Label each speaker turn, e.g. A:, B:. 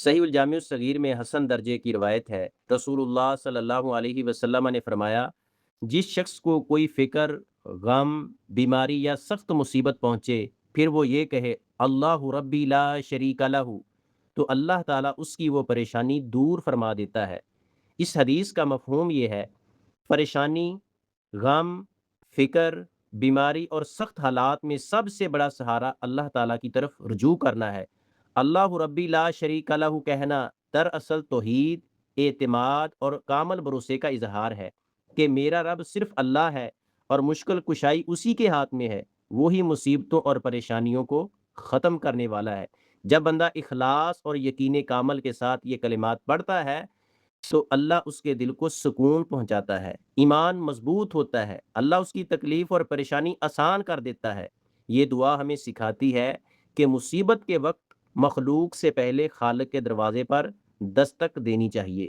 A: صحیح الجامع الصغیر میں حسن درجے کی روایت ہے، رسول اللہ صلی اللہ علیہ وسلم نے فرمایا، جس شخص کو کوئی فکر، غم، بیماری یا سخت مصیبت پہنچے، پھر وہ یہ کہے اللہ ربی لا شریک لہ، تو اللہ تعالیٰ اس کی وہ پریشانی دور فرما دیتا ہے۔ اس حدیث کا مفہوم یہ ہے، پریشانی، غم، فکر، بیماری اور سخت حالات میں سب سے بڑا سہارا اللہ تعالیٰ کی طرف رجوع کرنا ہے۔ اللہ ربی لا شریک لہ کہنا دراصل توحید، اعتماد اور کامل بھروسے کا اظہار ہے کہ میرا رب صرف اللہ ہے اور مشکل کشائی اسی کے ہاتھ میں ہے، وہی مصیبتوں اور پریشانیوں کو ختم کرنے والا ہے۔ جب بندہ اخلاص اور یقین کامل کے ساتھ یہ کلمات پڑھتا ہے تو اللہ اس کے دل کو سکون پہنچاتا ہے، ایمان مضبوط ہوتا ہے، اللہ اس کی تکلیف اور پریشانی آسان کر دیتا ہے۔ یہ دعا ہمیں سکھاتی ہے کہ مصیبت کے وقت مخلوق سے پہلے خالق کے دروازے پر دستک دینی چاہیے۔